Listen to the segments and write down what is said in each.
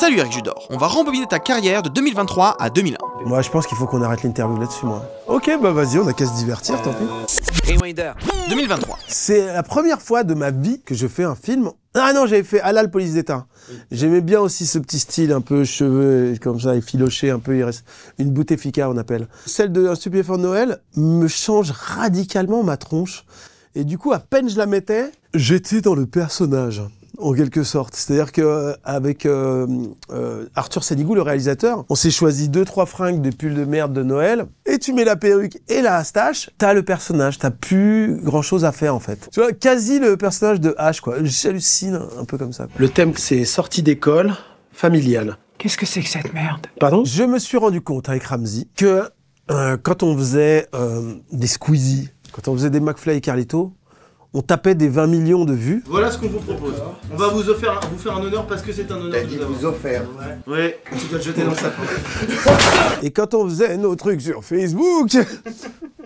Salut Eric Judor, on va rembobiner ta carrière de 2023 à 2001. Moi, je pense qu'il faut qu'on arrête l'interview là-dessus, moi. Ok, bah vas-y, on a qu'à se divertir, tant pis. Reminder 2023. C'est la première fois de ma vie que je fais un film. Ah non, j'avais fait Halal Police d'État. J'aimais bien aussi ce petit style, un peu cheveux, comme ça, effiloché, un peu, il reste une Bouteflika, on appelle. Celle de Un stupéfiant de Noël me change radicalement ma tronche. Et du coup, à peine je la mettais, j'étais dans le personnage. En quelque sorte. C'est-à-dire qu'avec Arthur Sénigou, le réalisateur, on s'est choisi 2-3 fringues de pulls de merde de Noël, et tu mets la perruque et la stache, t'as le personnage, t'as plus grand-chose à faire en fait. Tu vois, quasi le personnage de H, quoi. J'hallucine un peu comme ça. Le thème, c'est sortie d'école familiale. Qu'est-ce que c'est que cette merde? Pardon? Je me suis rendu compte avec Ramzy que quand on faisait des Squeezie, quand on faisait des McFly et Carlito, on tapait des 20 millions de vues. Voilà ce qu'on vous propose. On va vous faire un honneur parce que c'est un honneur de vous avoir. Vous offert. Ouais, tu dois te jeter dans le sac. Et quand on faisait nos trucs sur Facebook,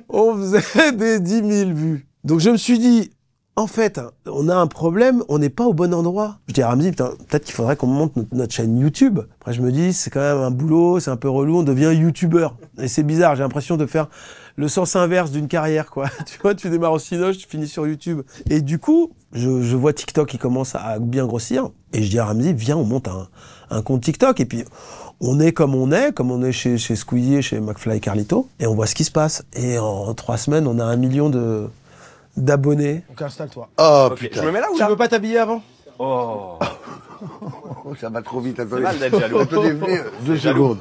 on faisait des 10 000 vues. Donc je me suis dit, en fait, on a un problème, on n'est pas au bon endroit. Je dis à Ramzy, peut-être qu'il faudrait qu'on monte notre chaîne YouTube. Après je me dis, c'est quand même un boulot, c'est un peu relou, on devient youtubeur. Et c'est bizarre, j'ai l'impression de faire le sens inverse d'une carrière, quoi. Tu vois, tu démarres au Cinoche, tu finis sur YouTube. Et du coup, je vois TikTok qui commence à bien grossir. Et je dis à Ramzy, viens, on monte un compte TikTok. Et puis, on est comme on est chez Squeezie, chez McFly et Carlito. Et on voit ce qui se passe. Et en 3 semaines, on a 1 million d'abonnés. Donc installe-toi. Oh Okay. putain. Je me mets là ou Tu veux pas t'habiller avant? Oh. Ça va trop vite, C'est mal d'être jaloux. Attendez, venez, 2 secondes.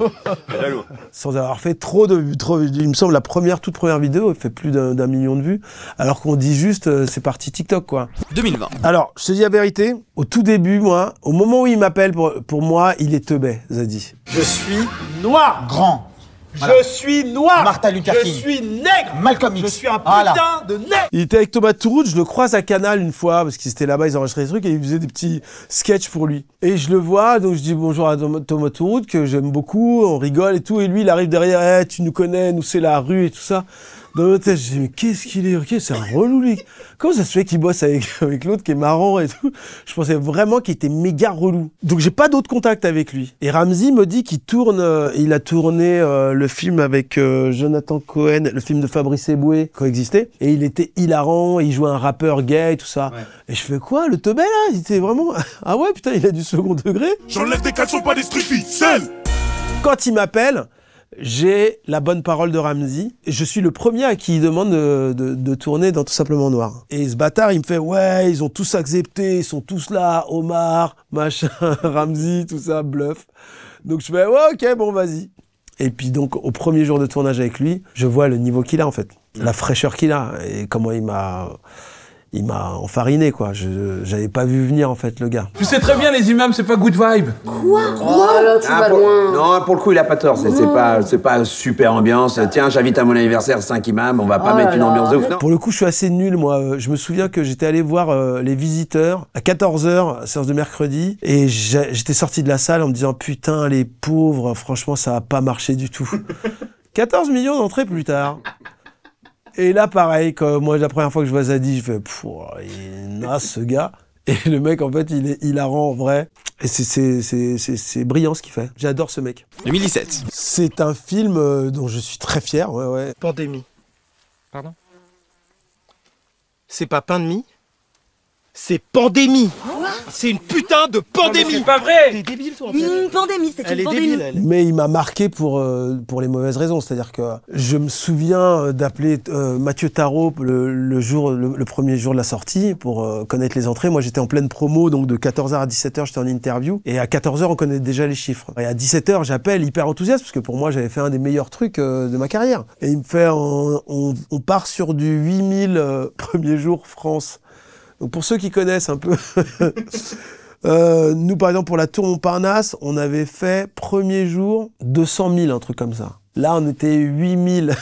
Jaloux. Sans avoir fait trop, il me semble, toute première vidéo, elle fait plus d'1 million de vues. Alors qu'on dit juste, c'est parti TikTok, quoi. 2020. Alors, je te dis la vérité, au tout début, moi, au moment où il m'appelle, pour moi, il est teubé, Zadi. Je suis noir. Grand. Je suis noir. Martin Luther Je King. suis nègre. Malcolm X. Je suis un Voilà. putain de nègre. Il était avec Thomas Touroud, je le croise à Canal une fois, parce qu'ils étaient là-bas, ils enregistraient des trucs, et ils faisaient des petits sketchs pour lui. Et je le vois, donc je dis bonjour à Thomas Touroud, que j'aime beaucoup, on rigole et tout, et lui, il arrive derrière, hey, tu nous connais, nous c'est la rue et tout ça. Dans ma tête, je dis, mais qu'est-ce qu'il est, c'est un relou, lui. Comment ça se fait qu'il bosse avec l'autre qui est marrant et tout? Je pensais vraiment qu'il était méga relou. Donc j'ai pas d'autre contact avec lui. Et Ramzy me dit qu'il tourne, il a tourné le film avec Jonathan Cohen, le film de Fabrice Eboué, Coexister. Et il était hilarant, il jouait un rappeur gay et tout ça. Ouais. Et je fais quoi, le teubé là? Il était vraiment, ah ouais, putain, il a du second degré. J'enlève des caleçons, pas des ficelles. Quand il m'appelle, j'ai la bonne parole de Ramzy. Je suis le premier à qui il demande de tourner dans Tout simplement noir. Et ce bâtard, il me fait, ouais, ils ont tous accepté, ils sont tous là, Omar, machin, Ramzy, tout ça, bluff. Donc je fais, ouais, ok, bon, vas-y. Et puis donc, au premier jour de tournage avec lui, je vois le niveau qu'il a, en fait. La fraîcheur qu'il a. Et comment il m'a enfariné, quoi. J'avais pas vu venir, en fait, le gars. Tu sais très bien, les imams, c'est pas good vibe. Quoi? Là, tu vas loin. Non, pour le coup, il a pas tort. C'est pas super ambiance. Tiens, j'invite à mon anniversaire 5 imams, on va pas mettre une ambiance de ouf. Non. Pour le coup, je suis assez nul, moi. Je me souviens que j'étais allé voir Les Visiteurs à 14h, séance de mercredi, et j'étais sorti de la salle en me disant, putain, les pauvres, franchement, ça va pas marcher du tout. 14 millions d'entrées plus tard. Et là, pareil, quand moi, la première fois que je vois Zadi, je fais, il est naze, ce gars. Et le mec, en fait, il est hilarant, en vrai. Et c'est brillant, ce qu'il fait. J'adore ce mec. 2017. C'est un film dont je suis très fier, ouais. Pandémie. Pardon? C'est pas pain de mie. C'est pandémie. C'est une putain de pandémie. C'est pas vrai. T'es débile, toi. Une pandémie, c'est une pandémie. Débile, elle. Mais il m'a marqué pour les mauvaises raisons. C'est-à-dire que je me souviens d'appeler Mathieu Tarot le premier jour de la sortie pour connaître les entrées. Moi, j'étais en pleine promo, donc de 14h à 17h, j'étais en interview. Et à 14h, on connaît déjà les chiffres. Et à 17h, j'appelle hyper enthousiaste, parce que pour moi, j'avais fait un des meilleurs trucs de ma carrière. Et il me fait, on part sur du 8000 premier jour France. Donc pour ceux qui connaissent un peu, nous par exemple pour la Tour Montparnasse, on avait fait premier jour 200 000, un truc comme ça. Là on était 8000,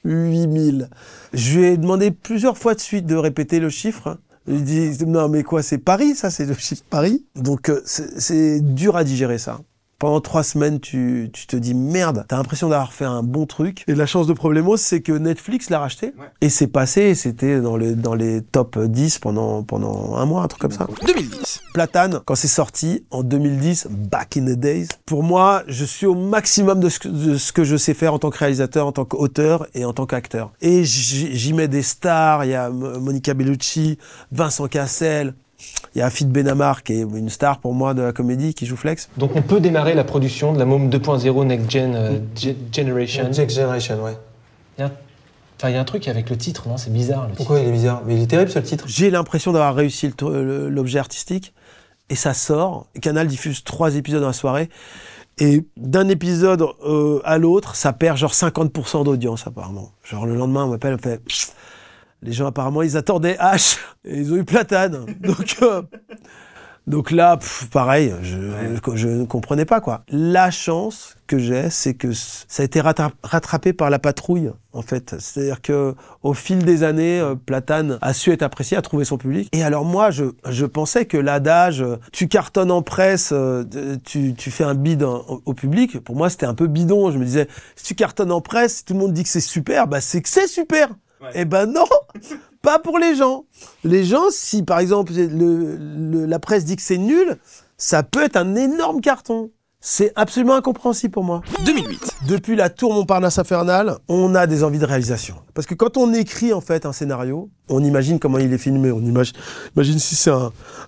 8000. Je lui ai demandé plusieurs fois de suite de répéter le chiffre. Il dit non mais quoi, c'est Paris ça, c'est le chiffre Paris. Donc c'est dur à digérer ça. Pendant 3 semaines, tu te dis merde, t'as l'impression d'avoir fait un bon truc. Et la chance de Problemos, c'est que Netflix l'a racheté. Ouais. Et c'est passé, et c'était dans les top 10 pendant un mois, un truc comme ça. 2010. Platane, quand c'est sorti, en 2010, back in the days. Pour moi, je suis au maximum de ce que je sais faire en tant que réalisateur, en tant qu'auteur et en tant qu'acteur. Et j'y mets des stars, il y a Monica Bellucci, Vincent Cassel, il y a Afid Benamar qui est une star pour moi de la comédie qui joue Flex. Donc on peut démarrer la production de la Môme 2.0 Next Generation. Next Generation, ouais. Il y a un truc avec le titre, non? C'est bizarre. Pourquoi il est bizarre? Mais il est terrible ce titre. J'ai l'impression d'avoir réussi l'objet artistique et ça sort. Canal diffuse 3 épisodes dans la soirée et d'un épisode à l'autre, ça perd genre 50% d'audience apparemment. Genre le lendemain, on m'appelle, on fait... Les gens, apparemment, ils attendaient H et ils ont eu Platane. Donc là, pareil, je ne comprenais pas, quoi. La chance que j'ai, c'est que ça a été rattrapé par la patrouille, en fait. C'est-à-dire qu'au fil des années, Platane a su être apprécié, a trouvé son public. Et alors moi, je pensais que l'adage « tu cartonnes en presse, tu fais un bide au public », pour moi, c'était un peu bidon. Je me disais, si tu cartonnes en presse, si tout le monde dit que c'est super, bah c'est que c'est super. Ouais. Eh ben non, pas pour les gens. Les gens, si par exemple la presse dit que c'est nul, ça peut être un énorme carton. C'est absolument incompréhensible pour moi. 2008. Depuis la Tour Montparnasse infernale, on a des envies de réalisation. Parce que quand on écrit en fait un scénario, on imagine comment il est filmé. On imagine si c'est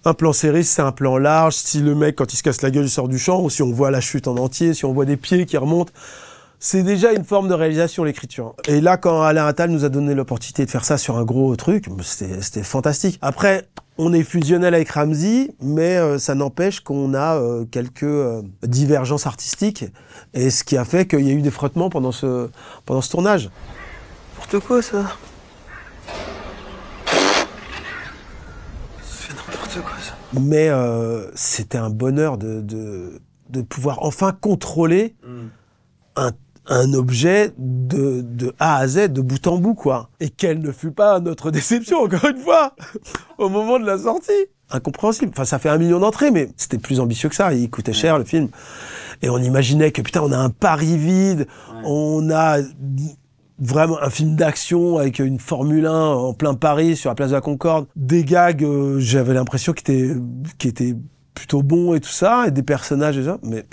un plan serré, si c'est un plan large, si le mec quand il se casse la gueule il sort du champ, ou si on voit la chute en entier, si on voit des pieds qui remontent. C'est déjà une forme de réalisation, l'écriture. Et là, quand Alain Attal nous a donné l'opportunité de faire ça sur un gros truc, c'était fantastique. Après, on est fusionnel avec Ramzy, mais ça n'empêche qu'on a quelques divergences artistiques. Et ce qui a fait qu'il y a eu des frottements pendant ce tournage. N'importe quoi, ça. C'est n'importe quoi, ça. Mais c'était un bonheur de pouvoir enfin contrôler un objet de A à Z, de bout en bout, quoi. Et quelle ne fut pas notre déception, encore une fois, au moment de la sortie. Incompréhensible. Enfin, ça fait 1 million d'entrées, mais c'était plus ambitieux que ça. Il coûtait cher, le film. Et on imaginait que, putain, on a un Paris vide, on a vraiment un film d'action avec une Formule 1 en plein Paris, sur la place de la Concorde. Des gags, j'avais l'impression qui étaient plutôt bons et tout ça, et des personnages et ça, mais...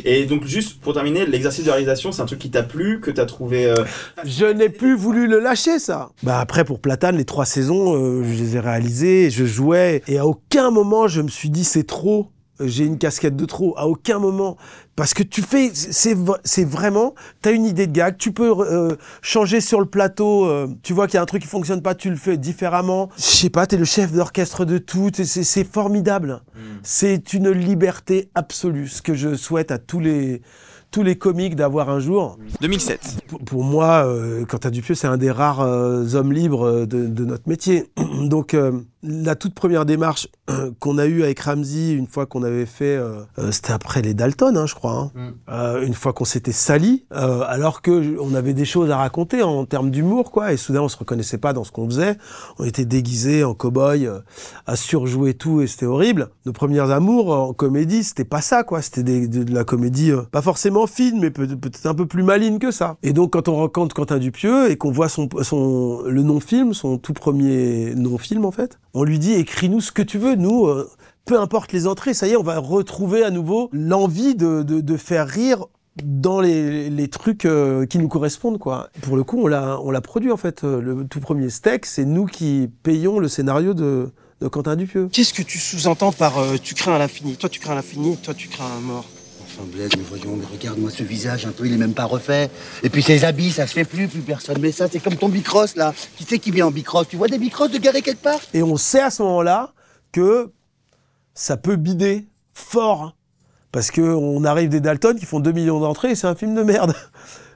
Et donc juste pour terminer, l'exercice de réalisation, c'est un truc qui t'a plu, que t'as trouvé... Je n'ai plus voulu le lâcher, ça. Bah après, pour Platane, les 3 saisons, je les ai réalisées, je jouais, et à aucun moment je me suis dit c'est trop, j'ai une casquette de trop, à aucun moment. Parce que tu fais, c'est vraiment, t'as une idée de gag, tu peux changer sur le plateau, tu vois qu'il y a un truc qui fonctionne pas, tu le fais différemment. Je sais pas, t'es le chef d'orchestre de tout, c'est formidable. C'est une liberté absolue, ce que je souhaite à tous les comiques d'avoir un jour. 2007. Pour moi, Quentin Dupieux, c'est un des rares hommes libres de notre métier. Donc, la toute première démarche qu'on a eue avec Ramzy, une fois qu'on avait fait... c'était après les Dalton, hein, je crois. Hein. Une fois qu'on s'était sali, alors qu'on avait des choses à raconter en termes d'humour, quoi. Et soudain, on se reconnaissait pas dans ce qu'on faisait. On était déguisés en cow-boy, à surjouer tout, et c'était horrible. Nos premières amours en comédie, c'était pas ça, quoi. C'était de la comédie, pas forcément fine, mais peut-être un peu plus maligne que ça. Et donc, quand on rencontre Quentin Dupieux et qu'on voit le non-film, son tout premier non-film, en fait, on lui dit, écris-nous ce que tu veux, nous, peu importe les entrées, ça y est, on va retrouver à nouveau l'envie de faire rire dans les trucs qui nous correspondent, quoi. Pour le coup, on l'a produit, en fait. Le tout premier Steak, c'est nous qui payons le scénario de Quentin Dupieux. Qu'est-ce que tu sous-entends par tu crains à l'infini? Toi, tu crains à l'infini, toi, tu crains à la mort. Enfin, Blaise, mais voyons, mais regarde-moi ce visage, un peu, il est même pas refait. Et puis ses habits, ça se fait plus personne. Mais ça, c'est comme ton bicross, là. Qui c'est qui vient en bicross? Tu vois des bicross de garés quelque part? Et on sait à ce moment-là que ça peut bider fort. Hein, parce qu'on arrive des Dalton qui font 2 millions d'entrées et c'est un film de merde.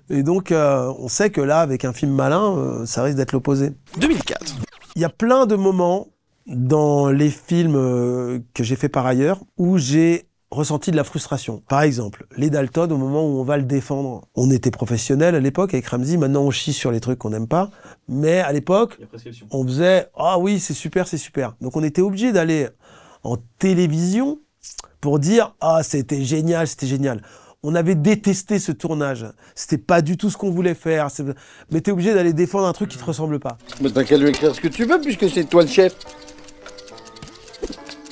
Et donc, on sait que là, avec un film malin, ça risque d'être l'opposé. 2004. Il y a plein de moments dans les films que j'ai fait par ailleurs où j'ai ressenti de la frustration. Par exemple, les Dalton, au moment où on va le défendre, on était professionnels à l'époque avec Ramzy, maintenant on chie sur les trucs qu'on n'aime pas, mais à l'époque, on faisait « Ah oui, c'est super ». Donc on était obligé d'aller en télévision pour dire « Ah, c'était génial, c'était génial ». On avait détesté ce tournage. C'était pas du tout ce qu'on voulait faire. Mais t'es obligé d'aller défendre un truc qui te ressemble pas. Mais t'as qu'à lui écrire ce que tu veux, puisque c'est toi le chef.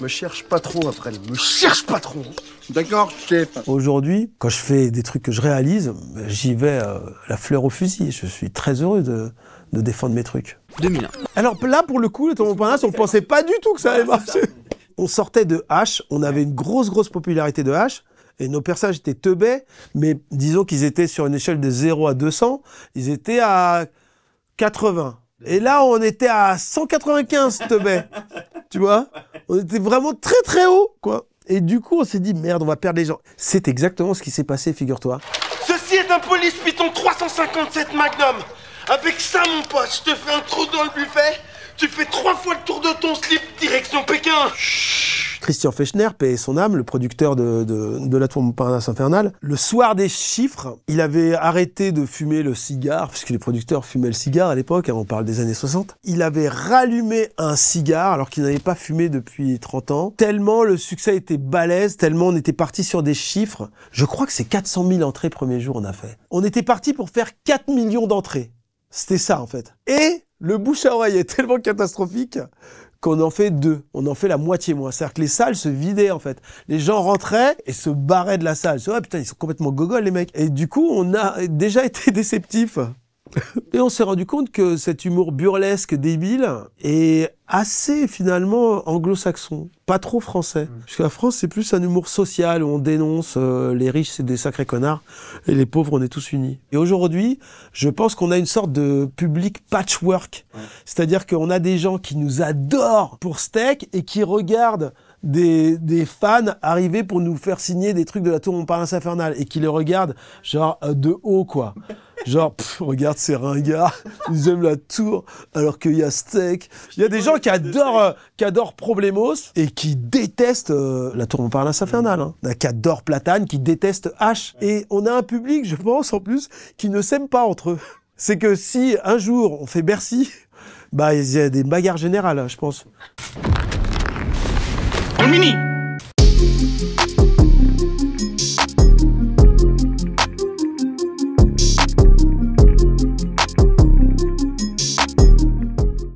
Me cherche pas trop, après. Me cherche pas trop. D'accord, chef. Aujourd'hui, quand je fais des trucs que je réalise, j'y vais la fleur au fusil. Je suis très heureux de défendre mes trucs. 2001. Alors là, pour le coup, le Tour Montparnasse, on pensait pas du tout que ça allait marcher. On sortait de H, on avait une grosse popularité de H, et nos personnages étaient teubés, mais disons qu'ils étaient sur une échelle de 0 à 200, ils étaient à 80. Et là, on était à 195 teubés, tu vois. On était vraiment très haut, quoi. Et du coup, on s'est dit, merde, on va perdre les gens. C'est exactement ce qui s'est passé, figure-toi. Ceci est un Police Python 357 Magnum. Avec ça, mon pote, je te fais un trou dans le buffet. Tu fais 3 fois le tour de ton slip, direction Pékin. Christian Fechner, paix et son âme, le producteur de la Tour Montparnasse Infernale, le soir des chiffres, il avait arrêté de fumer le cigare, puisque les producteurs fumaient le cigare à l'époque, hein, on parle des années 60. Il avait rallumé un cigare, alors qu'il n'avait pas fumé depuis 30 ans, tellement le succès était balèze, tellement on était parti sur des chiffres. Je crois que c'est 400 000 entrées premier jour on a fait. On était parti pour faire 4 millions d'entrées. C'était ça, en fait. Et le bouche à oreille est tellement catastrophique qu'on en fait 2. On en fait la moitié moins. C'est-à-dire que les salles se vidaient, en fait. Les gens rentraient et se barraient de la salle. Ah putain, ils sont complètement gogoles, les mecs. Et du coup, on a déjà été déceptifs. Et on s'est rendu compte que cet humour burlesque, débile, est assez, finalement, anglo-saxon. Pas trop français. Parce que la France, c'est plus un humour social où on dénonce les riches, c'est des sacrés connards, et les pauvres, on est tous unis. Et aujourd'hui, je pense qu'on a une sorte de public patchwork. C'est-à-dire qu'on a des gens qui nous adorent pour Steak et qui regardent des fans arriver pour nous faire signer des trucs de la Tour Montparnasse Infernale et qui les regardent genre de haut, quoi. Genre, regarde ces ringards, ils aiment la tour, alors qu'il y a Steak. Il y a des gens qui adorent Problemos et qui détestent la Tour Montparnasse Infernale. Hein. Qui adorent Platane, qui détestent H. Et on a un public, je pense, en plus, qui ne s'aime pas entre eux. C'est que si un jour on fait Bercy, bah il y a des bagarres générales, je pense. En mini